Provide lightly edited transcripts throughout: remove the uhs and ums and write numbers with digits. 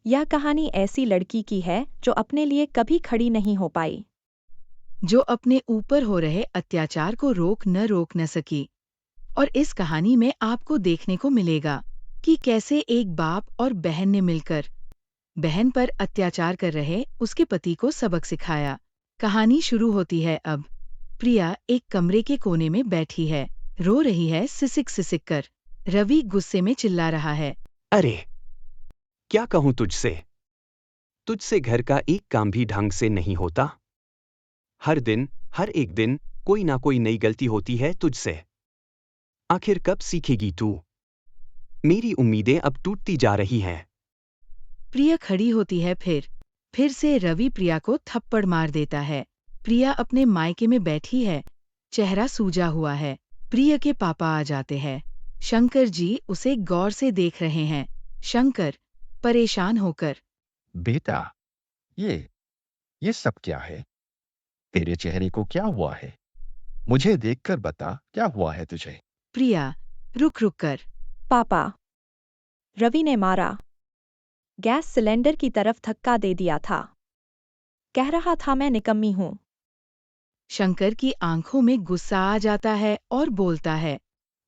यह कहानी ऐसी लड़की की है जो अपने लिए कभी खड़ी नहीं हो पाई, जो अपने ऊपर हो रहे अत्याचार को रोक न सकी। और इस कहानी में आपको देखने को मिलेगा कि कैसे एक बाप और बहन ने मिलकर बहन पर अत्याचार कर रहे उसके पति को सबक सिखाया। कहानी शुरू होती है अब। प्रिया एक कमरे के कोने में बैठी है, रो रही है सिसक सिसक कर। रवि गुस्से में चिल्ला रहा है। अरे क्या कहूं तुझसे? तुझसे घर का एक काम भी ढंग से नहीं होता। हर एक दिन कोई ना कोई नई गलती होती है तुझसे। आखिर कब सीखेगी तू? मेरी उम्मीदें अब टूटती जा रही हैं। प्रिया खड़ी होती है, फिर से रवि प्रिया को थप्पड़ मार देता है। प्रिया अपने मायके में बैठी है, चेहरा सूजा हुआ है। प्रिया के पापा आ जाते हैं। शंकर जी उसे गौर से देख रहे हैं। शंकर परेशान होकर, बेटा, ये सब क्या है? तेरे चेहरे को क्या हुआ है? मुझे देखकर बता, क्या हुआ है तुझे? प्रिया रुक रुक कर, पापा। रवि ने मारा। गैस सिलेंडर की तरफ धक्का दे दिया था। कह रहा था मैं निकम्मी हूं। शंकर की आंखों में गुस्सा आ जाता है और बोलता है।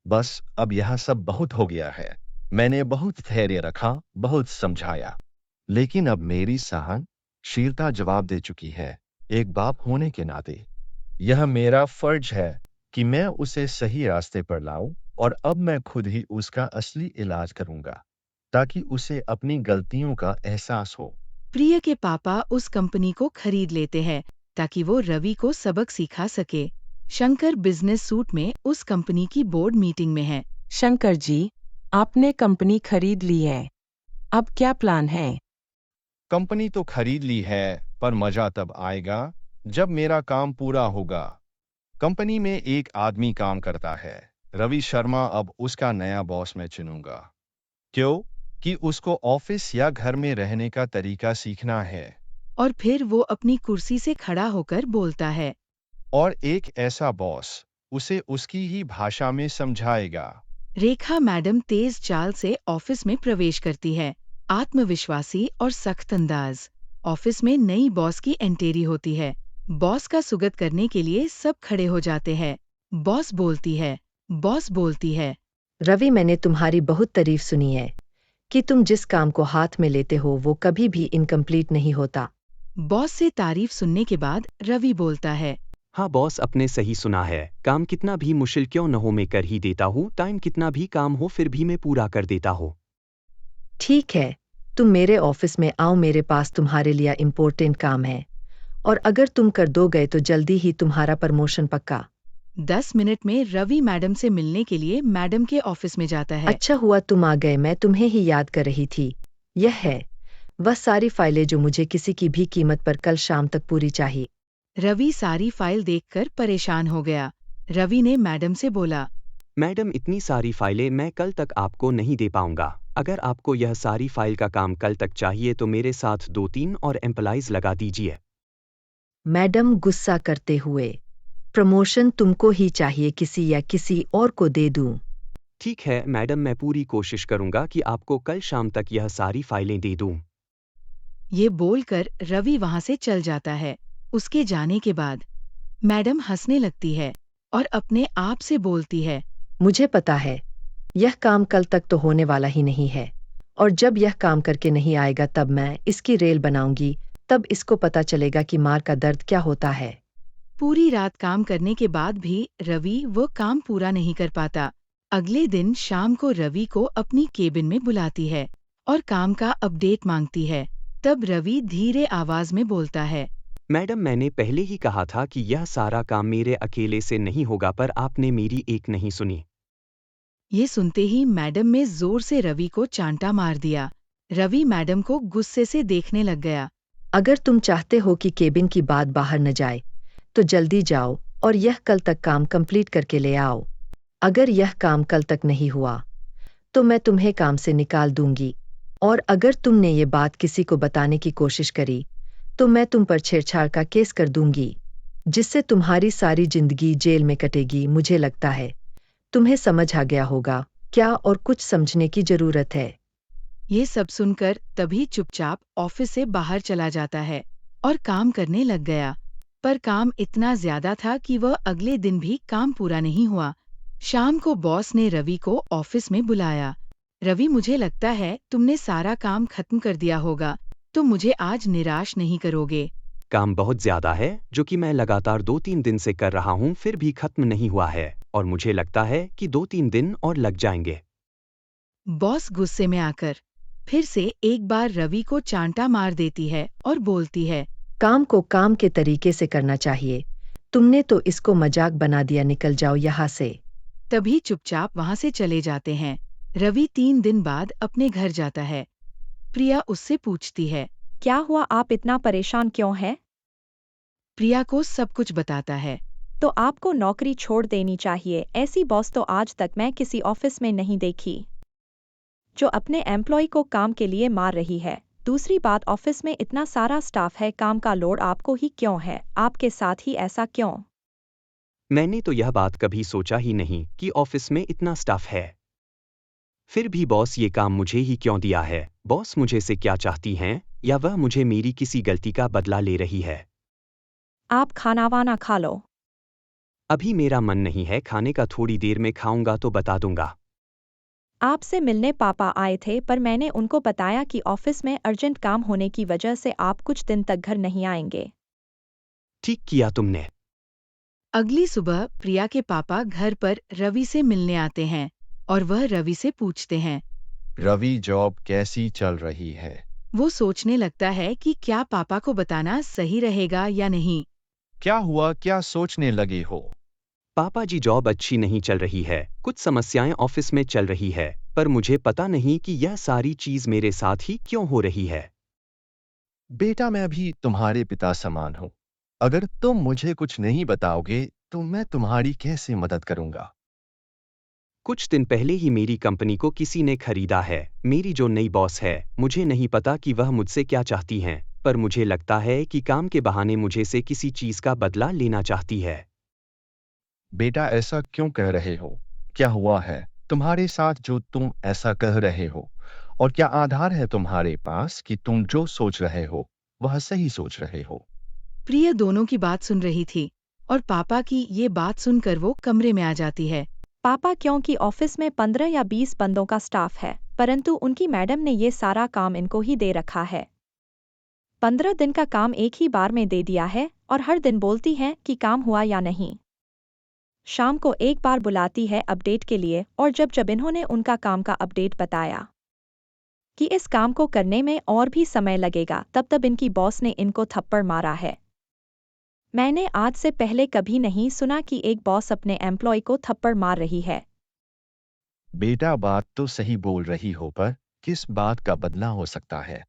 बस अब यह सब बहुत हो गया है। मैंने बहुत धैर्य रखा, बहुत समझाया, लेकिन अब मेरी सहनशीलता जवाब दे चुकी है। एक बाप होने के नाते यह मेरा फर्ज है कि मैं उसे सही रास्ते पर लाऊं, और अब मैं खुद ही उसका असली इलाज करूंगा, ताकि उसे अपनी गलतियों का एहसास हो। प्रिया के पापा उस कंपनी को खरीद लेते हैं ताकि वो रवि को सबक सिखा सके। शंकर बिजनेस सूट में उस कंपनी की बोर्ड मीटिंग में है। शंकर जी, आपने कंपनी खरीद ली है। अब क्या प्लान है? कंपनी तो खरीद ली है, पर मजा तब आएगा जब मेरा काम पूरा होगा। कंपनी में एक आदमी काम करता है, रवि शर्मा। अब उसका नया बॉस मैं चुनूंगा। क्यों? कि उसको ऑफिस या घर में रहने का तरीका सीखना है। और फिर वो अपनी कुर्सी से खड़ा होकर बोलता है। और एक ऐसा बॉस उसे उसकी ही भाषा में समझाएगा। रेखा मैडम तेज चाल से ऑफिस में प्रवेश करती है, आत्मविश्वासी और सख्त अंदाज। ऑफिस में नई बॉस की एंट्री होती है। बॉस का स्वागत करने के लिए सब खड़े हो जाते हैं। बॉस बोलती है। रवि, मैंने तुम्हारी बहुत तारीफ सुनी है कि तुम जिस काम को हाथ में लेते हो वो कभी भी इनकम्प्लीट नहीं होता। बॉस से तारीफ सुनने के बाद रवि बोलता है। हाँ बॉस, अपने सही सुना है। काम कितना भी मुश्किल क्यों न हो मैं कर ही देता हूँ। टाइम कितना भी काम हो फिर भी मैं पूरा कर देता हूँ। ठीक है, तुम मेरे ऑफिस में आओ, मेरे पास तुम्हारे लिए इम्पोर्टेंट काम है, और अगर तुम कर दो गए तो जल्दी ही तुम्हारा प्रमोशन पक्का। 10 मिनट में रवि मैडम से मिलने के लिए मैडम के ऑफिस में जाता है। अच्छा हुआ तुम आ गए, मैं तुम्हें ही याद कर रही थी। यह है वह सारी फाइलें जो मुझे किसी की भी कीमत पर कल शाम तक पूरी चाहिए। रवि सारी फाइल देखकर परेशान हो गया। रवि ने मैडम से बोला। मैडम, इतनी सारी फाइलें मैं कल तक आपको नहीं दे पाऊंगा। अगर आपको यह सारी फाइल का काम कल तक चाहिए तो मेरे साथ 2-3 और एम्प्लॉइज लगा दीजिए। मैडम गुस्सा करते हुए, प्रमोशन तुमको ही चाहिए, किसी या किसी और को दे दूं? ठीक है मैडम, मैं पूरी कोशिश करूंगा कि आपको कल शाम तक यह सारी फाइलें दे दूं। ये बोलकर रवि वहां से चल जाता है। उसके जाने के बाद मैडम हंसने लगती है और अपने आप से बोलती है। मुझे पता है यह काम कल तक तो होने वाला ही नहीं है, और जब यह काम करके नहीं आएगा तब मैं इसकी रेल बनाऊंगी, तब इसको पता चलेगा कि मार का दर्द क्या होता है। पूरी रात काम करने के बाद भी रवि वो काम पूरा नहीं कर पाता। अगले दिन शाम को रवि को अपनी केबिन में बुलाती है और काम का अपडेट मांगती है। तब रवि धीरे आवाज में बोलता है। मैडम, मैंने पहले ही कहा था कि यह सारा काम मेरे अकेले से नहीं होगा, पर आपने मेरी एक नहीं सुनी। ये सुनते ही मैडम ने जोर से रवि को चांटा मार दिया। रवि मैडम को गुस्से से देखने लग गया। अगर तुम चाहते हो कि केबिन की बात बाहर न जाए तो जल्दी जाओ और यह कल तक काम कंप्लीट करके ले आओ। अगर यह काम कल तक नहीं हुआ तो मैं तुम्हें काम से निकाल दूंगी, और अगर तुमने ये बात किसी को बताने की कोशिश करी तो मैं तुम पर छेड़छाड़ का केस कर दूंगी, जिससे तुम्हारी सारी जिंदगी जेल में कटेगी। मुझे लगता है तुम्हें समझ आ गया होगा क्या, और कुछ समझने की जरूरत है? ये सब सुनकर तभी चुपचाप ऑफिस से बाहर चला जाता है और काम करने लग गया। पर काम इतना ज्यादा था कि वह अगले दिन भी काम पूरा नहीं हुआ। शाम को बॉस ने रवि को ऑफिस में बुलाया। रवि, मुझे लगता है तुमने सारा काम खत्म कर दिया होगा, तो मुझे आज निराश नहीं करोगे। काम बहुत ज्यादा है जो कि मैं लगातार 2-3 दिन से कर रहा हूँ, फिर भी खत्म नहीं हुआ है और मुझे लगता है कि 2-3 दिन और लग जाएंगे। बॉस गुस्से में आकर फिर से एक बार रवि को चांटा मार देती है और बोलती है, काम को काम के तरीके से करना चाहिए। तुमने तो इसको मजाक बना दिया, निकल जाओ यहाँ से। तभी चुपचाप वहां से चले जाते हैं। रवि 3 दिन बाद अपने घर जाता है। प्रिया उससे पूछती है। क्या हुआ, आप इतना परेशान क्यों हैं? प्रिया को सब कुछ बताता है। तो आपको नौकरी छोड़ देनी चाहिए। ऐसी बॉस तो आज तक मैं किसी ऑफिस में नहीं देखी, जो अपने एम्प्लॉय को काम के लिए मार रही है। दूसरी बात, ऑफिस में इतना सारा स्टाफ है, काम का लोड आपको ही क्यों है? आपके साथ ही ऐसा क्यों? मैंने तो यह बात कभी सोचा ही नहीं कि ऑफिस में इतना स्टाफ है। फिर भी बॉस ये काम मुझे ही क्यों दिया है? बॉस मुझे से क्या चाहती हैं, या वह मुझे मेरी किसी गलती का बदला ले रही है? आप खाना वाना खा लो। अभी मेरा मन नहीं है खाने का, थोड़ी देर में खाऊंगा तो बता दूंगा। आपसे मिलने पापा आए थे, पर मैंने उनको बताया कि ऑफिस में अर्जेंट काम होने की वजह से आप कुछ दिन तक घर नहीं आएंगे। ठीक किया तुमने। अगली सुबह प्रिया के पापा घर पर रवि से मिलने आते हैं और वह रवि से पूछते हैं। रवि, जॉब कैसी चल रही है? वो सोचने लगता है कि क्या पापा को बताना सही रहेगा या नहीं। क्या हुआ, क्या सोचने लगे हो? पापा जी, जॉब अच्छी नहीं चल रही है, कुछ समस्याएं ऑफिस में चल रही है, पर मुझे पता नहीं कि यह सारी चीज मेरे साथ ही क्यों हो रही है। बेटा, मैं भी तुम्हारे पिता समान हूँ। अगर तुम मुझे कुछ नहीं बताओगे तो मैं तुम्हारी कैसे मदद करूंगा? कुछ दिन पहले ही मेरी कंपनी को किसी ने खरीदा है। मेरी जो नई बॉस है, मुझे नहीं पता कि वह मुझसे क्या चाहती हैं, पर मुझे लगता है कि काम के बहाने मुझे से किसी चीज का बदला लेना चाहती है। बेटा, ऐसा क्यों कह रहे हो? क्या हुआ है तुम्हारे साथ जो तुम ऐसा कह रहे हो? और क्या आधार है तुम्हारे पास कि तुम जो सोच रहे हो वह सही सोच रहे हो? प्रिया दोनों की बात सुन रही थी और पापा की ये बात सुनकर वो कमरे में आ जाती है। पापा, क्योंकि ऑफिस में 15 या 20 बंदों का स्टाफ है, परंतु उनकी मैडम ने ये सारा काम इनको ही दे रखा है। 15 दिन का काम एक ही बार में दे दिया है और हर दिन बोलती हैं कि काम हुआ या नहीं। शाम को एक बार बुलाती है अपडेट के लिए, और जब जब इन्होंने उनका काम का अपडेट बताया कि इस काम को करने में और भी समय लगेगा, तब तब इनकी बॉस ने इनको थप्पड़ मारा है। मैंने आज से पहले कभी नहीं सुना कि एक बॉस अपने एम्प्लॉय को थप्पड़ मार रही है। बेटा, बात तो सही बोल रही हो, पर किस बात का बदला हो सकता है?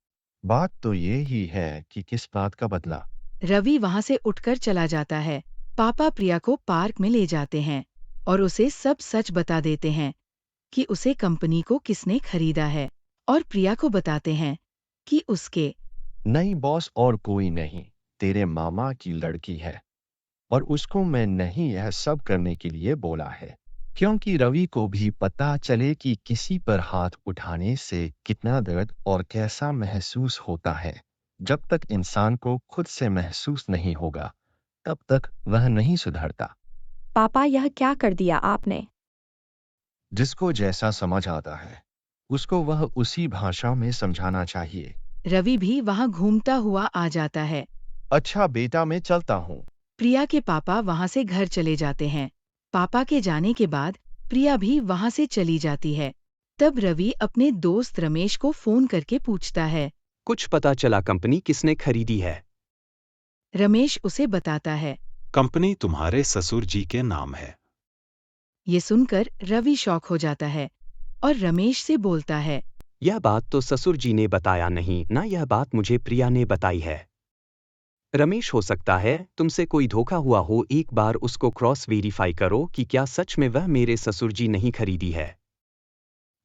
बात तो ये ही है कि किस बात का बदला। रवि वहां से उठकर चला जाता है। पापा प्रिया को पार्क में ले जाते हैं और उसे सब सच बता देते हैं कि उसे कंपनी को किसने खरीदा है, और प्रिया को बताते हैं कि उसके नई बॉस और कोई नहीं, तेरे मामा की लड़की है। और उसको मैं नहीं यह सब करने के लिए बोला है, क्योंकि रवि को भी पता चले कि किसी पर हाथ उठाने से कितना दर्द और कैसा महसूस होता है। जब तक इंसान को खुद से महसूस नहीं होगा, तब तक वह नहीं सुधरता। पापा, यह क्या कर दिया आपने? जिसको जैसा समझ आता है, उसको वह उसी भाषा में समझाना चाहिए। रवि भी वहां घूमता हुआ आ जाता है। अच्छा बेटा, मैं चलता हूँ। प्रिया के पापा वहां से घर चले जाते हैं। पापा के जाने के बाद प्रिया भी वहां से चली जाती है। तब रवि अपने दोस्त रमेश को फोन करके पूछता है। कुछ पता चला कंपनी किसने खरीदी है? रमेश उसे बताता है। कंपनी तुम्हारे ससुर जी के नाम है। ये सुनकर रवि शॉक हो जाता है और रमेश से बोलता है। यह बात तो ससुर जी ने बताया नहीं ना, यह बात मुझे प्रिया ने बताई है। रमेश, हो सकता है तुमसे कोई धोखा हुआ हो, एक बार उसको क्रॉस वेरीफाई करो कि क्या सच में वह मेरे ससुर जी नहीं खरीदी है।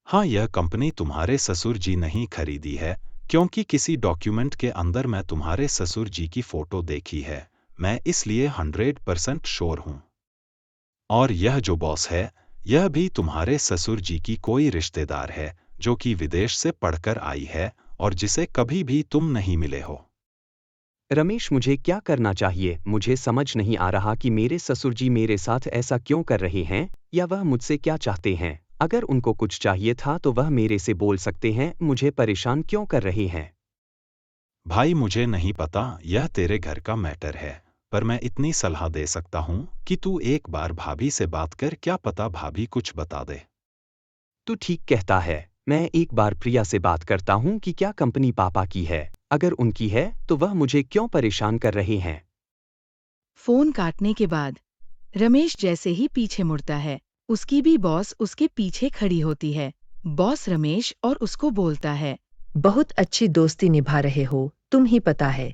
हाँ, यह कंपनी तुम्हारे ससुर जी नहीं खरीदी है, क्योंकि किसी डॉक्यूमेंट के अंदर मैं तुम्हारे ससुर जी की फोटो देखी है। मैं इसलिए 100% श्योर हूँ। और यह जो बॉस है, यह भी तुम्हारे ससुर जी की कोई रिश्तेदार है, जो कि विदेश से पढ़कर आई है और जिसे कभी भी तुम नहीं मिले हो। रमेश, मुझे क्या करना चाहिए? मुझे समझ नहीं आ रहा कि मेरे ससुर जी मेरे साथ ऐसा क्यों कर रहे हैं, या वह मुझसे क्या चाहते हैं। अगर उनको कुछ चाहिए था तो वह मेरे से बोल सकते हैं, मुझे परेशान क्यों कर रहे हैं? भाई मुझे नहीं पता, यह तेरे घर का मैटर है, पर मैं इतनी सलाह दे सकता हूँ कि तू एक बार भाभी से बात कर, क्या पता भाभी कुछ बता दे। तू ठीक कहता है, मैं एक बार प्रिया से बात करता हूँ कि क्या कंपनी पापा की है। अगर उनकी है तो वह मुझे क्यों परेशान कर रहे हैं। फोन काटने के बाद रमेश जैसे ही पीछे मुड़ता है, उसकी भी बॉस उसके पीछे खड़ी होती है। बॉस रमेश और उसको बोलता है, बहुत अच्छी दोस्ती निभा रहे हो, तुम ही पता है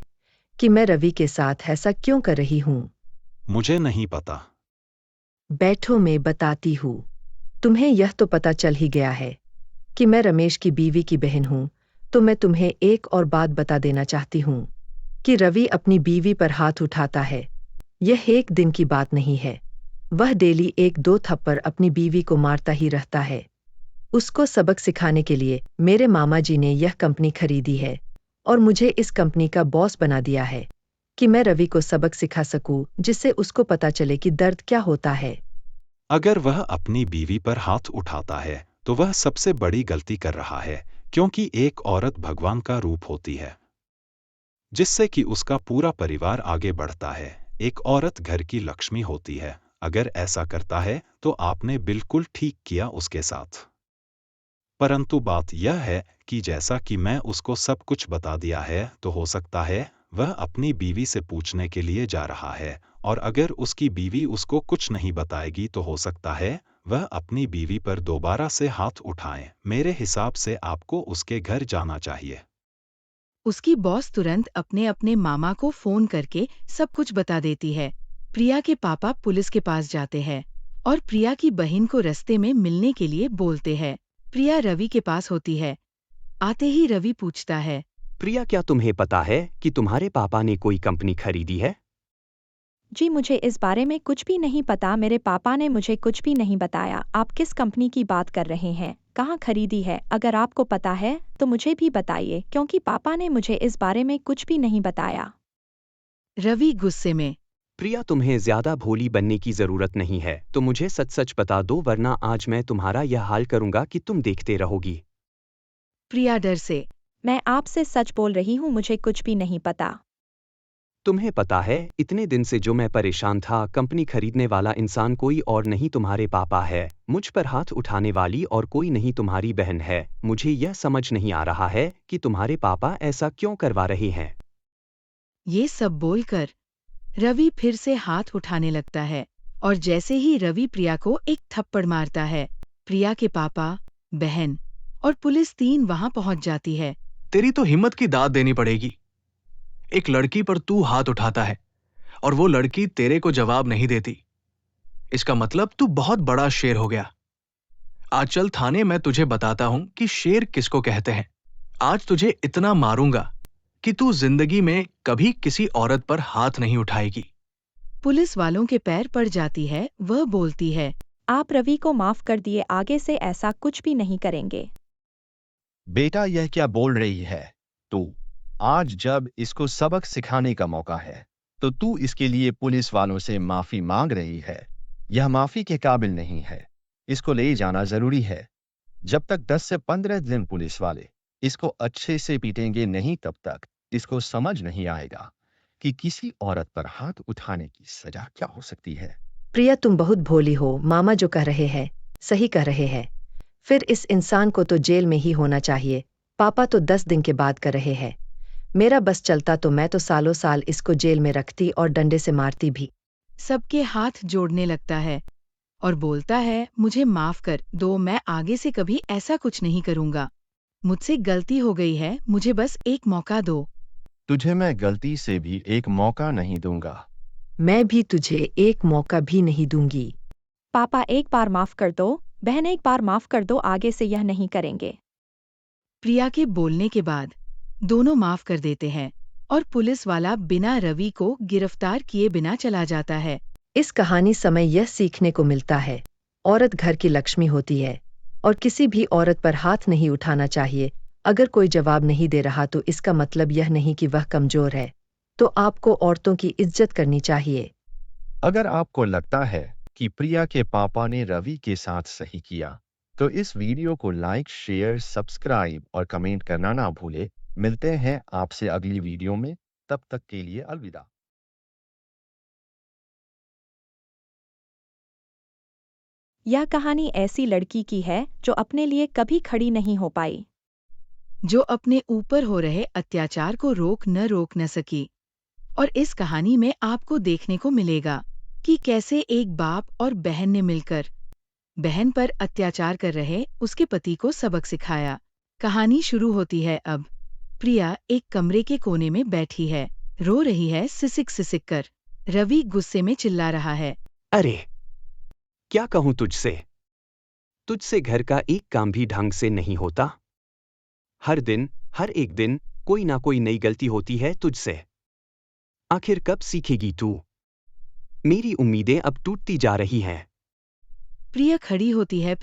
कि मैं रवि के साथ ऐसा क्यों कर रही हूँ। मुझे नहीं पता। बैठो, मैं बताती हूँ। तुम्हें यह तो पता चल ही गया है कि मैं रमेश की बीवी की बहन हूँ, तो मैं तुम्हें एक और बात बता देना चाहती हूँ कि रवि अपनी बीवी पर हाथ उठाता है। यह एक दिन की बात नहीं है, वह डेली 1-2 थप्पड़ अपनी बीवी को मारता ही रहता है। उसको सबक सिखाने के लिए मेरे मामा जी ने यह कंपनी खरीदी है और मुझे इस कंपनी का बॉस बना दिया है कि मैं रवि को सबक सिखा सकूं, जिससे उसको पता चले कि दर्द क्या होता है। अगर वह अपनी बीवी पर हाथ उठाता है तो वह सबसे बड़ी गलती कर रहा है, क्योंकि एक औरत भगवान का रूप होती है, जिससे कि उसका पूरा परिवार आगे बढ़ता है। एक औरत घर की लक्ष्मी होती है। अगर ऐसा करता है तो आपने बिल्कुल ठीक किया उसके साथ। परंतु बात यह है कि जैसा कि मैं उसको सब कुछ बता दिया है, तो हो सकता है वह अपनी बीवी से पूछने के लिए जा रहा है, और अगर उसकी बीवी उसको कुछ नहीं बताएगी तो हो सकता है वह अपनी बीवी पर दोबारा से हाथ उठाए। मेरे हिसाब से आपको उसके घर जाना चाहिए। उसकी बॉस तुरंत अपने अपने मामा को फोन करके सब कुछ बता देती है। प्रिया के पापा पुलिस के पास जाते हैं और प्रिया की बहन को रास्ते में मिलने के लिए बोलते हैं। प्रिया रवि के पास होती है। आते ही रवि पूछता है, प्रिया, क्या तुम्हें पता है कि तुम्हारे पापा ने कोई कंपनी खरीदी है? जी मुझे इस बारे में कुछ भी नहीं पता, मेरे पापा ने मुझे कुछ भी नहीं बताया। आप किस कंपनी की बात कर रहे हैं, कहाँ खरीदी है? अगर आपको पता है तो मुझे भी बताइए, क्योंकि पापा ने मुझे इस बारे में कुछ भी नहीं बताया। रवि गुस्से में, प्रिया, तुम्हें ज्यादा भोली बनने की जरूरत नहीं है, तो मुझे सच सच बता दो, वरना आज मैं तुम्हारा यह हाल करूंगा कि तुम देखते रहोगी। प्रिया डर से, मैं आपसे सच बोल रही हूँ, मुझे कुछ भी नहीं पता। तुम्हें पता है, इतने दिन से जो मैं परेशान था, कंपनी खरीदने वाला इंसान कोई और नहीं तुम्हारे पापा है। मुझ पर हाथ उठाने वाली और कोई नहीं तुम्हारी बहन है। मुझे यह समझ नहीं आ रहा है कि तुम्हारे पापा ऐसा क्यों करवा रहे हैं। ये सब बोलकर रवि फिर से हाथ उठाने लगता है और जैसे ही रवि प्रिया को एक थप्पड़ मारता है, प्रिया के पापा, बहन और पुलिस 3 वहां पहुंच जाती है। तेरी तो हिम्मत की दाद देनी पड़ेगी। एक लड़की पर तू हाथ उठाता है और वो लड़की तेरे को जवाब नहीं देती। इसका मतलब तू बहुत बड़ा शेर हो गया। आज चल थाने, मैं तुझे बताता हूं कि शेर किसको कहते हैं। आज तुझे इतना मारूंगा कि तू जिंदगी में कभी किसी औरत पर हाथ नहीं उठाएगी। पुलिस वालों के पैर पड़ जाती है। वह बोलती है, आप रवि को माफ कर दिए, आगे से ऐसा कुछ भी नहीं करेंगे। बेटा, यह क्या बोल रही है तू? आज जब इसको सबक सिखाने का मौका है, तो तू इसके लिए पुलिस वालों से माफी मांग रही है। यह माफी के काबिल नहीं है। इसको ले जाना जरूरी है। जब तक 10 से 15 दिन पुलिस वाले इसको अच्छे से पीटेंगे नहीं, तब तक इसको समझ नहीं आएगा कि किसी औरत पर हाथ उठाने की सजा क्या हो सकती है। प्रिया, तुम बहुत भोली हो। मामा जो कह रहे हैं सही कह रहे हैं। फिर इस इंसान को तो जेल में ही होना चाहिए। पापा तो 10 दिन के बाद कर रहे हैं। मेरा बस चलता तो मैं तो सालों साल इसको जेल में रखती और डंडे से मारती भी। सबके हाथ जोड़ने लगता है और बोलता है, मुझे माफ कर दो, मैं आगे से कभी ऐसा कुछ नहीं करूंगा। मुझसे गलती हो गई है, मुझे बस एक मौका दो। तुझे मैं गलती से भी एक मौका नहीं दूंगा। मैं भी तुझे एक मौका भी नहीं दूंगी। पापा एक बार माफ कर दो, बहन एक बार माफ कर दो, आगे से यह नहीं करेंगे। प्रिया के बोलने के बाद दोनों माफ कर देते हैं और पुलिस वाला बिना रवि को गिरफ्तार किए बिना चला जाता है। इस कहानी समय यह सीखने को मिलता है, औरत घर की लक्ष्मी होती है और किसी भी औरत पर हाथ नहीं उठाना चाहिए। अगर कोई जवाब नहीं दे रहा तो इसका मतलब यह नहीं कि वह कमजोर है। तो आपको औरतों की इज्जत करनी चाहिए। अगर आपको लगता है कि प्रिया के पापा ने रवि के साथ सही किया, तो इस वीडियो को लाइक, शेयर, सब्सक्राइब और कमेंट करना ना भूले। मिलते हैं आपसे अगली वीडियो में। तब तक के लिए अलविदा। यह कहानी ऐसी लड़की की है जो अपने लिए कभी खड़ी नहीं हो पाई, जो अपने ऊपर हो रहे अत्याचार को रोक न सकी। और इस कहानी में आपको देखने को मिलेगा कि कैसे एक बाप और बहन ने मिलकर बहन पर अत्याचार कर रहे उसके पति को सबक सिखाया। कहानी शुरू होती है अब। प्रिया एक कमरे के कोने में बैठी है, रो रही है सिसक कर। रवि गुस्से में चिल्ला रहा है। अरे क्या कहूं तुझसे? तुझसे घर का एक काम भी ढंग से नहीं होता। हर एक दिन कोई ना कोई नई गलती होती है तुझसे। आखिर कब सीखेगी तू? मेरी उम्मीदें अब टूटती जा रही हैं। प्रिया खड़ी होती है,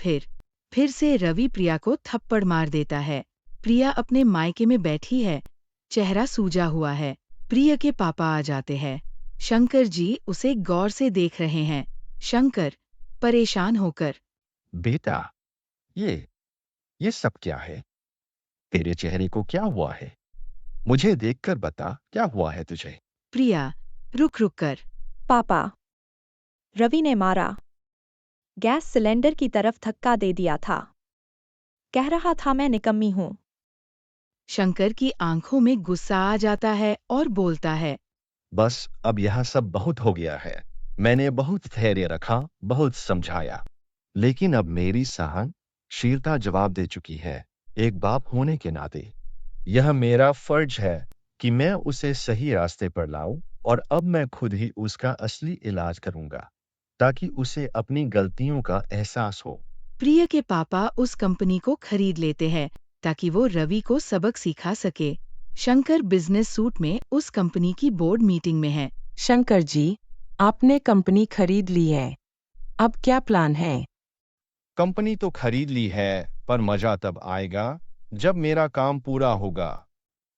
फिर से रवि प्रिया को थप्पड़ मार देता है। प्रिया अपने मायके में बैठी है, चेहरा सूजा हुआ है। प्रिया के पापा आ जाते हैं। शंकर जी उसे गौर से देख रहे हैं। शंकर परेशान होकर, बेटा, ये सब क्या है? तेरे चेहरे को क्या हुआ है? मुझे देखकर बता, क्या हुआ है तुझे? प्रिया रुक कर, पापा, रवि ने मारा। गैस सिलेंडर की तरफ धक्का दे दिया था। कह रहा था मैं निकम्मी हूं। शंकर की आंखों में गुस्सा आ जाता है और बोलता है। बस अब यह सब बहुत हो गया है। मैंने बहुत धैर्य रखा, बहुत समझाया, लेकिन अब मेरी सहनशीलता जवाब दे चुकी है। एक बाप होने के नाते यह मेरा फर्ज है कि मैं उसे सही रास्ते पर लाऊं, और अब मैं खुद ही उसका असली इलाज करूंगा, ताकि उसे अपनी गलतियों का एहसास हो। प्रिया के पापा उस कंपनी को खरीद लेते हैं ताकि वो रवि को सबक सिखा सके। शंकर बिजनेस सूट में उस कंपनी की बोर्ड मीटिंग में है। शंकर जी, आपने कंपनी खरीद ली है। अब क्या प्लान है? कंपनी तो खरीद ली है, पर मजा तब आएगा जब मेरा काम पूरा होगा।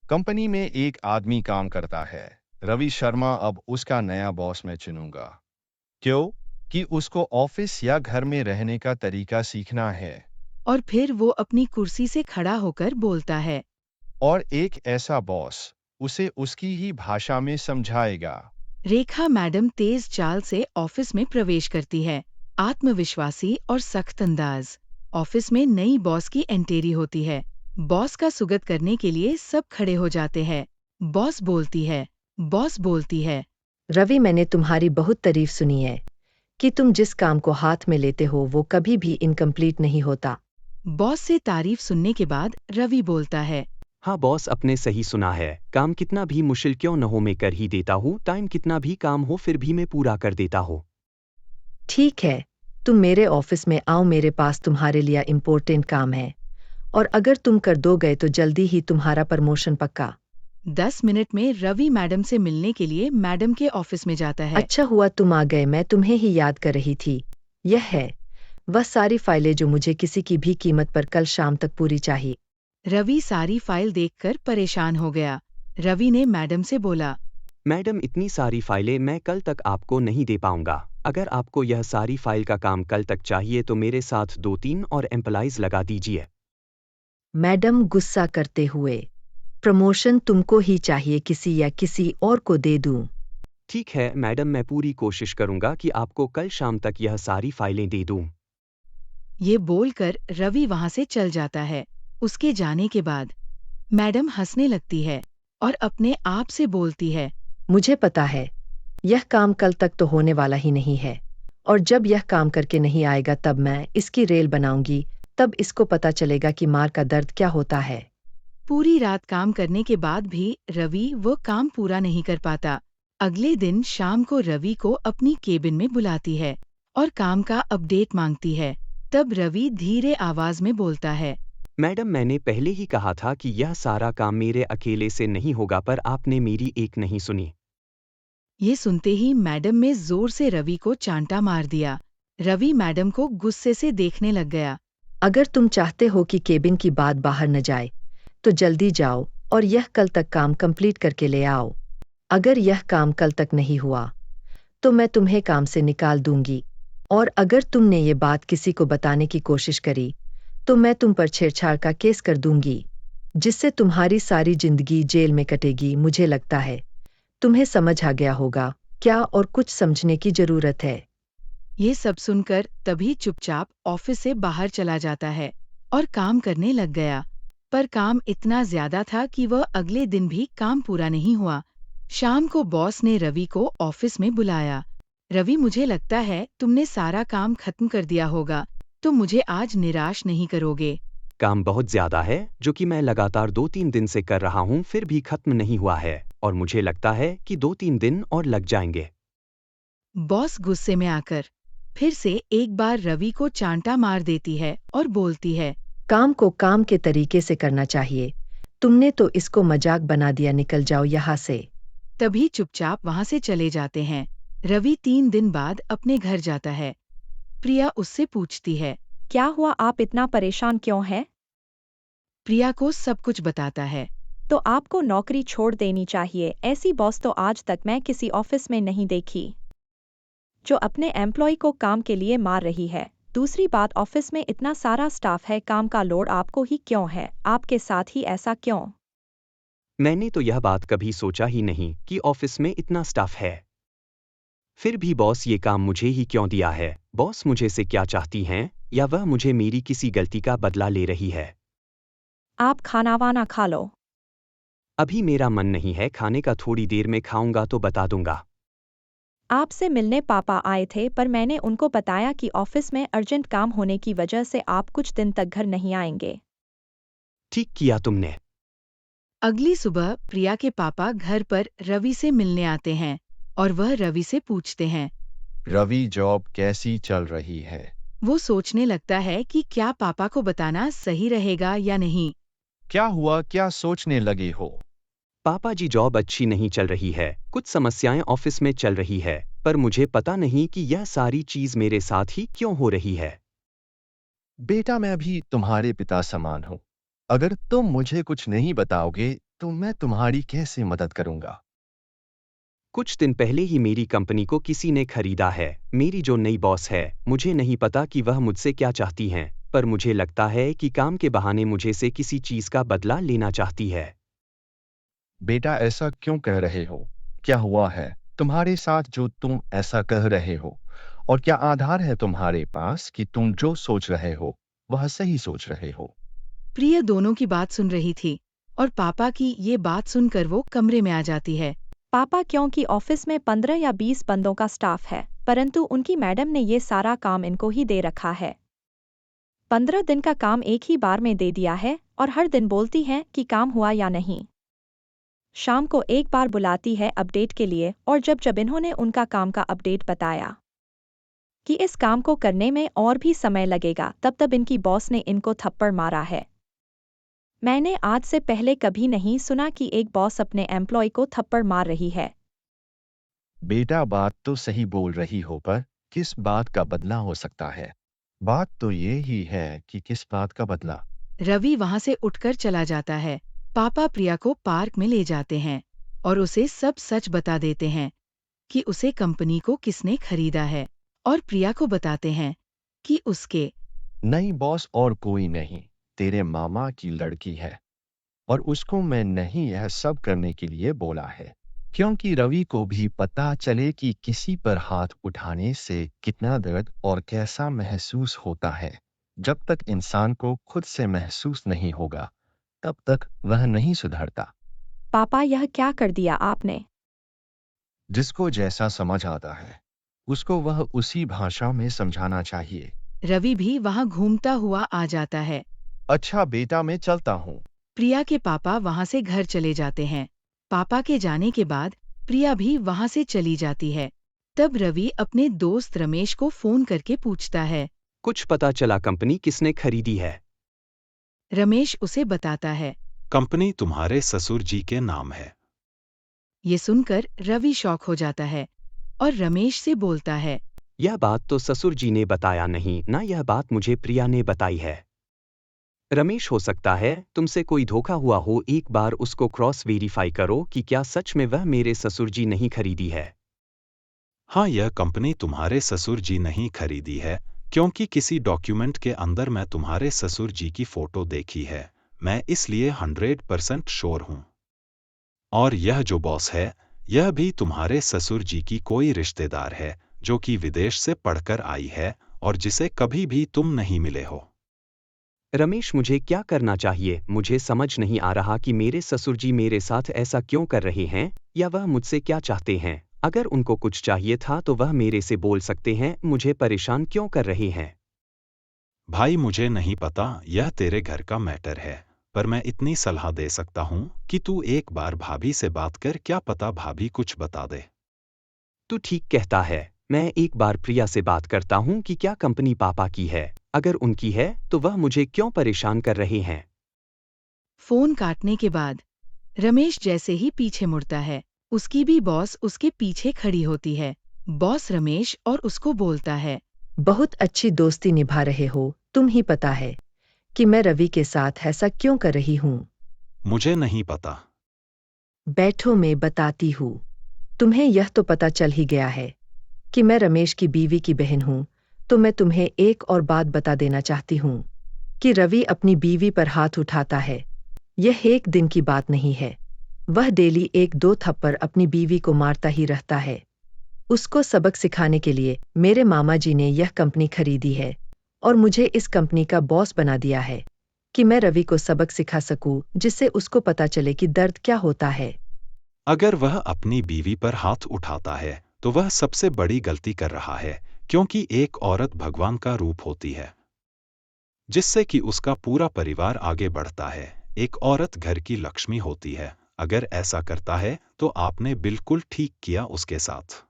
कंपनी में एक आदमी काम करता है, रवि शर्मा। अब उसका नया बॉस मैं चुनूंगा। क्यों? कि उसको ऑफिस या घर में रहने का तरीका सीखना है। और फिर वो अपनी कुर्सी से खड़ा होकर बोलता है। और एक ऐसा बॉस उसे उसकी ही भाषा में समझाएगा। रेखा मैडम तेज चाल से ऑफिस में प्रवेश करती है, आत्मविश्वासी और सख्त अंदाज। ऑफिस में नई बॉस की एंट्री होती है। बॉस का स्वागत करने के लिए सब खड़े हो जाते हैं। बॉस बोलती है। रवि, मैंने तुम्हारी बहुत तारीफ सुनी है कि तुम जिस काम को हाथ में लेते हो वो कभी भी इनकम्प्लीट नहीं होता। बॉस से तारीफ सुनने के बाद रवि बोलता है। हाँ बॉस, अपने सही सुना है। काम कितना भी मुश्किल क्यों न हो मैं कर ही देता हूँ। टाइम कितना भी काम हो फिर भी मैं पूरा कर देता हूँ। ठीक है, तुम मेरे ऑफिस में आओ, मेरे पास तुम्हारे लिए इम्पोर्टेंट काम है, और अगर तुम कर दो गए तो जल्दी ही तुम्हारा प्रमोशन पक्का। 10 मिनट में रवि मैडम से मिलने के लिए मैडम के ऑफिस में जाता है। अच्छा हुआ तुम आ गए, मैं तुम्हें ही याद कर रही थी। यह है वह सारी फाइलें जो मुझे किसी की भी कीमत पर कल शाम तक पूरी चाहिए। रवि सारी फाइल देखकर परेशान हो गया। रवि ने मैडम से बोला। मैडम, इतनी सारी फाइलें मैं कल तक आपको नहीं दे पाऊंगा। अगर आपको यह सारी फाइल का काम कल तक चाहिए तो मेरे साथ 2-3 और एम्प्लॉइज लगा दीजिए। मैडम गुस्सा करते हुए, प्रमोशन तुमको ही चाहिए, किसी या किसी और को दे दूं? ठीक है मैडम, मैं पूरी कोशिश करूंगा कि आपको कल शाम तक यह सारी फाइलें दे दूं। ये बोलकर रवि वहां से चल जाता है। उसके जाने के बाद मैडम हंसने लगती है और अपने आप से बोलती है। मुझे पता है यह काम कल तक तो होने वाला ही नहीं है, और जब यह काम करके नहीं आएगा तब मैं इसकी रेल बनाऊंगी, तब इसको पता चलेगा कि मार का दर्द क्या होता है। पूरी रात काम करने के बाद भी रवि वो काम पूरा नहीं कर पाता। अगले दिन शाम को रवि को अपनी केबिन में बुलाती है और काम का अपडेट मांगती है। तब रवि धीरे आवाज में बोलता है। मैडम, मैंने पहले ही कहा था कि यह सारा काम मेरे अकेले से नहीं होगा, पर आपने मेरी एक नहीं सुनी। ये सुनते ही मैडम में जोर से रवि को चांटा मार दिया। रवि मैडम को गुस्से से देखने लग गया। अगर तुम चाहते हो कि केबिन की बात बाहर न जाए तो जल्दी जाओ और यह कल तक काम कंप्लीट करके ले आओ। अगर यह काम कल तक नहीं हुआ तो मैं तुम्हें काम से निकाल दूंगी, और अगर तुमने ये बात किसी को बताने की कोशिश करी तो मैं तुम पर छेड़छाड़ का केस कर दूंगी, जिससे तुम्हारी सारी जिंदगी जेल में कटेगी। मुझे लगता है तुम्हें समझ आ गया होगा क्या, और कुछ समझने की जरूरत है। ये सब सुनकर तभी चुपचाप ऑफिस से बाहर चला जाता है और काम करने लग गया। पर काम इतना ज्यादा था कि वह अगले दिन भी काम पूरा नहीं हुआ। शाम को बॉस ने रवि को ऑफिस में बुलाया। रवि, मुझे लगता है तुमने सारा काम खत्म कर दिया होगा, तो मुझे आज निराश नहीं करोगे। काम बहुत ज्यादा है जो कि मैं लगातार 2-3 दिन से कर रहा हूँ, फिर भी खत्म नहीं हुआ है और मुझे लगता है कि 2-3 दिन और लग जाएंगे। बॉस गुस्से में आकर फिर से एक बार रवि को चांटा मार देती है और बोलती है, काम को काम के तरीके से करना चाहिए, तुमने तो इसको मजाक बना दिया, निकल जाओ यहाँ से। तभी चुपचाप वहां से चले जाते हैं। रवि 3 दिन बाद अपने घर जाता है। प्रिया उससे पूछती है। क्या हुआ, आप इतना परेशान क्यों हैं? प्रिया को सब कुछ बताता है। तो आपको नौकरी छोड़ देनी चाहिए। ऐसी बॉस तो आज तक मैं किसी ऑफिस में नहीं देखी, जो अपने एम्प्लॉय को काम के लिए मार रही है। दूसरी बात, ऑफिस में इतना सारा स्टाफ है, काम का लोड आपको ही क्यों है? आपके साथ ही ऐसा क्यों? मैंने तो यह बात कभी सोचा ही नहीं कि ऑफिस में इतना स्टाफ है। फिर भी बॉस ये काम मुझे ही क्यों दिया है? बॉस मुझे से क्या चाहती हैं, या वह मुझे मेरी किसी गलती का बदला ले रही है? आप खाना वाना खा लो। अभी मेरा मन नहीं है खाने का, थोड़ी देर में खाऊंगा तो बता दूंगा। आपसे मिलने पापा आए थे, पर मैंने उनको बताया कि ऑफिस में अर्जेंट काम होने की वजह से आप कुछ दिन तक घर नहीं आएंगे। ठीक किया तुमने। अगली सुबह प्रिया के पापा घर पर रवि से मिलने आते हैं और वह रवि से पूछते हैं। रवि, जॉब कैसी चल रही है? वो सोचने लगता है कि क्या पापा को बताना सही रहेगा या नहीं। क्या हुआ, क्या सोचने लगे हो? पापा जी, जॉब अच्छी नहीं चल रही है, कुछ समस्याएं ऑफिस में चल रही है, पर मुझे पता नहीं कि यह सारी चीज मेरे साथ ही क्यों हो रही है। बेटा, मैं भी तुम्हारे पिता समान हूँ। अगर तुम मुझे कुछ नहीं बताओगे तो मैं तुम्हारी कैसे मदद करूंगा? कुछ दिन पहले ही मेरी कंपनी को किसी ने खरीदा है। मेरी जो नई बॉस है, मुझे नहीं पता कि वह मुझसे क्या चाहती हैं, पर मुझे लगता है कि काम के बहाने मुझे से किसी चीज का बदला लेना चाहती है। बेटा, ऐसा क्यों कह रहे हो? क्या हुआ है तुम्हारे साथ जो तुम ऐसा कह रहे हो? और क्या आधार है तुम्हारे पास कि तुम जो सोच रहे हो वह सही सोच रहे हो? प्रिया दोनों की बात सुन रही थी और पापा की ये बात सुनकर वो कमरे में आ जाती है। पापा, क्योंकि ऑफिस में 15 या 20 बंदों का स्टाफ है, परंतु उनकी मैडम ने ये सारा काम इनको ही दे रखा है। 15 दिन का काम एक ही बार में दे दिया है और हर दिन बोलती हैं कि काम हुआ या नहीं। शाम को एक बार बुलाती है अपडेट के लिए, और जब जब इन्होंने उनका काम का अपडेट बताया कि इस काम को करने में और भी समय लगेगा, तब तब इनकी बॉस ने इनको थप्पड़ मारा है। मैंने आज से पहले कभी नहीं सुना कि एक बॉस अपने एम्प्लॉय को थप्पड़ मार रही है। बेटा, बात तो सही बोल रही हो, पर किस बात का बदला हो सकता है? बात तो ये ही है कि किस बात का बदला। रवि वहां से उठकर चला जाता है। पापा प्रिया को पार्क में ले जाते हैं और उसे सब सच बता देते हैं कि उसे कंपनी को किसने खरीदा है, और प्रिया को बताते हैं कि उसके नई बॉस और कोई नहीं, तेरे मामा की लड़की है। और उसको मैं नहीं यह सब करने के लिए बोला है, क्योंकि रवि को भी पता चले कि किसी पर हाथ उठाने से कितना दर्द और कैसा महसूस होता है। जब तक इंसान को खुद से महसूस नहीं होगा, तब तक वह नहीं सुधरता। पापा, यह क्या कर दिया आपने? जिसको जैसा समझ आता है, उसको वह उसी भाषा में समझाना चाहिए। रवि भी वहां घूमता हुआ आ जाता है। अच्छा बेटा, मैं चलता हूँ। प्रिया के पापा वहां से घर चले जाते हैं। पापा के जाने के बाद प्रिया भी वहां से चली जाती है। तब रवि अपने दोस्त रमेश को फोन करके पूछता है। कुछ पता चला कंपनी किसने खरीदी है? रमेश उसे बताता है। कंपनी तुम्हारे ससुर जी के नाम है। ये सुनकर रवि शॉक हो जाता है और रमेश से बोलता है। यह बात तो ससुर जी ने बताया नहीं ना, यह बात मुझे प्रिया ने बताई है। रमेश, हो सकता है तुमसे कोई धोखा हुआ हो। एक बार उसको क्रॉस वेरीफाई करो कि क्या सच में वह मेरे ससुर जी नहीं खरीदी है। हाँ, यह कंपनी तुम्हारे ससुर जी नहीं खरीदी है, क्योंकि किसी डॉक्यूमेंट के अंदर मैं तुम्हारे ससुर जी की फोटो देखी है। मैं इसलिए 100% श्योर हूँ। और यह जो बॉस है, यह भी तुम्हारे ससुर जी की कोई रिश्तेदार है, जो कि विदेश से पढ़कर आई है और जिसे कभी भी तुम नहीं मिले हो। रमेश, मुझे क्या करना चाहिए? मुझे समझ नहीं आ रहा कि मेरे ससुर जी मेरे साथ ऐसा क्यों कर रहे हैं, या वह मुझसे क्या चाहते हैं। अगर उनको कुछ चाहिए था तो वह मेरे से बोल सकते हैं। मुझे परेशान क्यों कर रहे हैं? भाई, मुझे नहीं पता, यह तेरे घर का मैटर है, पर मैं इतनी सलाह दे सकता हूँ कि तू एक बार भाभी से बात कर, क्या पता भाभी कुछ बता दे। तू ठीक कहता है। मैं एक बार प्रिया से बात करता हूँ कि क्या कंपनी पापा की है। अगर उनकी है तो वह मुझे क्यों परेशान कर रहे हैं। फोन काटने के बाद रमेश जैसे ही पीछे मुड़ता है, उसकी भी बॉस उसके पीछे खड़ी होती है। बॉस रमेश और उसको बोलता है, बहुत अच्छी दोस्ती निभा रहे हो, तुम ही पता है कि मैं रवि के साथ ऐसा क्यों कर रही हूँ। मुझे नहीं पता। बैठो, मैं बताती हूँ। तुम्हें यह तो पता चल ही गया है कि मैं रमेश की बीवी की बहन हूँ, तो मैं तुम्हें एक और बात बता देना चाहती हूँ कि रवि अपनी बीवी पर हाथ उठाता है। यह एक दिन की बात नहीं है, वह डेली 1-2 थप्पड़ अपनी बीवी को मारता ही रहता है। उसको सबक सिखाने के लिए मेरे मामा जी ने यह कंपनी खरीदी है और मुझे इस कंपनी का बॉस बना दिया है कि मैं रवि को सबक सिखा सकूं, जिससे उसको पता चले कि दर्द क्या होता है। अगर वह अपनी बीवी पर हाथ उठाता है तो वह सबसे बड़ी गलती कर रहा है, क्योंकि एक औरत भगवान का रूप होती है, जिससे कि उसका पूरा परिवार आगे बढ़ता है। एक औरत घर की लक्ष्मी होती है। अगर ऐसा करता है तो आपने बिल्कुल ठीक किया उसके साथ।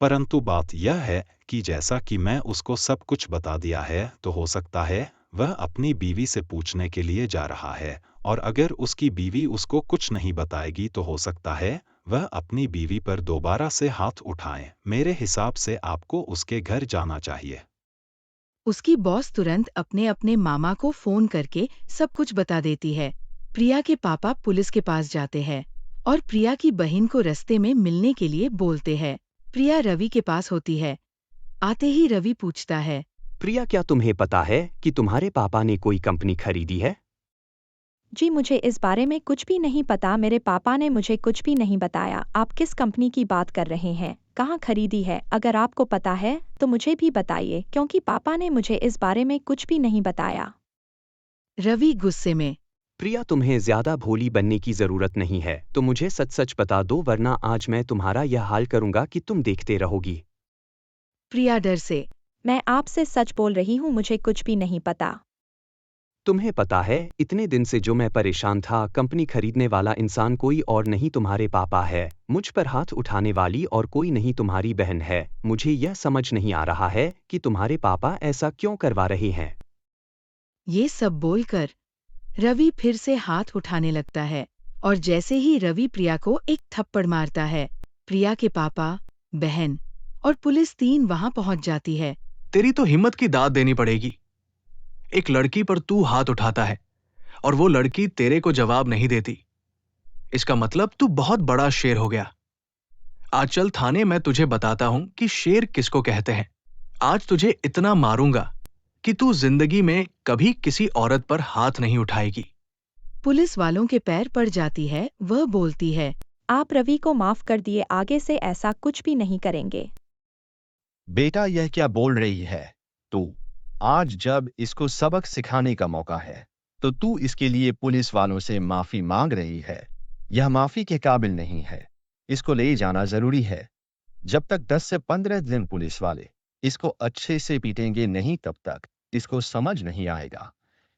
परंतु बात यह है कि जैसा कि मैं उसको सब कुछ बता दिया है, तो हो सकता है वह अपनी बीवी से पूछने के लिए जा रहा है, और अगर उसकी बीवी उसको कुछ नहीं बताएगी तो हो सकता है वह अपनी बीवी पर दोबारा से हाथ उठाए। मेरे हिसाब से आपको उसके घर जाना चाहिए। उसकी बॉस तुरंत अपने अपने मामा को फोन करके सब कुछ बता देती है। प्रिया के पापा पुलिस के पास जाते हैं और प्रिया की बहन को रास्ते में मिलने के लिए बोलते हैं। प्रिया रवि के पास होती है। आते ही रवि पूछता है, प्रिया, क्या तुम्हें पता है कि तुम्हारे पापा ने कोई कंपनी खरीदी है? जी, मुझे इस बारे में कुछ भी नहीं पता। मेरे पापा ने मुझे कुछ भी नहीं बताया। आप किस कंपनी की बात कर रहे हैं? कहाँ खरीदी है? अगर आपको पता है तो मुझे भी बताइए, क्योंकि पापा ने मुझे इस बारे में कुछ भी नहीं बताया। रवि गुस्से में, प्रिया, तुम्हें ज्यादा भोली बनने की जरूरत नहीं है, तो मुझे सच सच बता दो, वरना आज मैं तुम्हारा यह हाल करूंगा कि तुम देखते रहोगी। प्रिया डर से, मैं आपसे सच बोल रही हूँ, मुझे कुछ भी नहीं पता। तुम्हें पता है, इतने दिन से जो मैं परेशान था, कंपनी खरीदने वाला इंसान कोई और नहीं तुम्हारे पापा है। मुझ पर हाथ उठाने वाली और कोई नहीं तुम्हारी बहन है। मुझे यह समझ नहीं आ रहा है कि तुम्हारे पापा ऐसा क्यों करवा रहे हैं। ये सब बोलकर रवि फिर से हाथ उठाने लगता है और जैसे ही रवि प्रिया को एक थप्पड़ मारता है, प्रिया के पापा, बहन और पुलिस 3 वहां पहुंच जाती है। तेरी तो हिम्मत की दाद देनी पड़ेगी। एक लड़की पर तू हाथ उठाता है और वो लड़की तेरे को जवाब नहीं देती। इसका मतलब तू बहुत बड़ा शेर हो गया। आज चल थाने, मैं तुझे बताता हूं कि शेर किसको कहते हैं। आज तुझे इतना मारूंगा कि तू जिंदगी में कभी किसी औरत पर हाथ नहीं उठाएगी। पुलिस वालों के पैर पड़ जाती है। वह बोलती है, आप रवि को माफ कर दिए, आगे से ऐसा कुछ भी नहीं करेंगे। बेटा, यह क्या बोल रही है तू? आज जब इसको सबक सिखाने का मौका है, तो तू इसके लिए पुलिस वालों से माफी मांग रही है। यह माफी के काबिल नहीं है। इसको ले जाना जरूरी है। जब तक 10 से 15 दिन पुलिस वाले इसको अच्छे से पीटेंगे नहीं, तब तक इसको समझ नहीं आएगा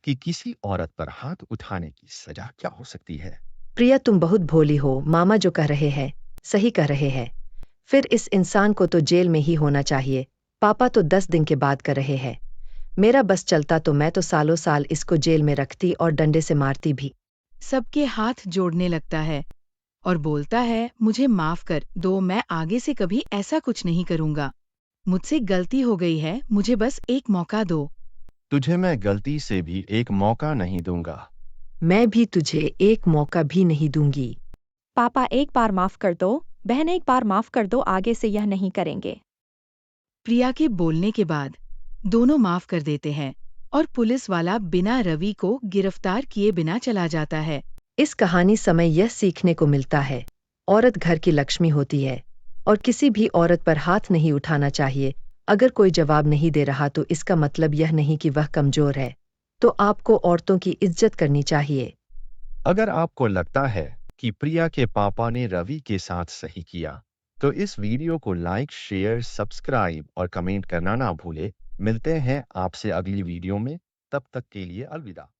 कि किसी औरत पर हाथ उठाने की सजा क्या हो सकती है। प्रिया, तुम बहुत भोली हो। मामा जो कह रहे हैं सही कह रहे हैं। फिर इस इंसान को तो जेल में ही होना चाहिए। पापा तो 10 दिन के बाद कर रहे हैं। मेरा बस चलता तो मैं तो सालों साल इसको जेल में रखती और डंडे से मारती भी। सबके हाथ जोड़ने लगता है और बोलता है, मुझे माफ कर दो, मैं आगे से कभी ऐसा कुछ नहीं करूंगा। मुझसे गलती हो गई है, मुझे बस एक मौका दो। तुझे मैं गलती से भी एक मौका नहीं दूंगा। मैं भी तुझे एक मौका भी नहीं दूंगी। पापा एक बार माफ कर दो, बहन एक बार माफ कर दो, आगे से यह नहीं करेंगे। प्रिया के बोलने के बाद दोनों माफ कर देते हैं और पुलिस वाला बिना रवि को गिरफ्तार किए बिना चला जाता है। इस कहानी समय यह सीखने को मिलता है, औरत घर की लक्ष्मी होती है और किसी भी औरत पर हाथ नहीं उठाना चाहिए। अगर कोई जवाब नहीं दे रहा तो इसका मतलब यह नहीं कि वह कमजोर है। तो आपको औरतों की इज्जत करनी चाहिए। अगर आपको लगता है कि प्रिया के पापा ने रवि के साथ सही किया, तो इस वीडियो को लाइक, शेयर, सब्सक्राइब और कमेंट करना ना भूले। मिलते हैं आपसे अगली वीडियो में, तब तक के लिए अलविदा।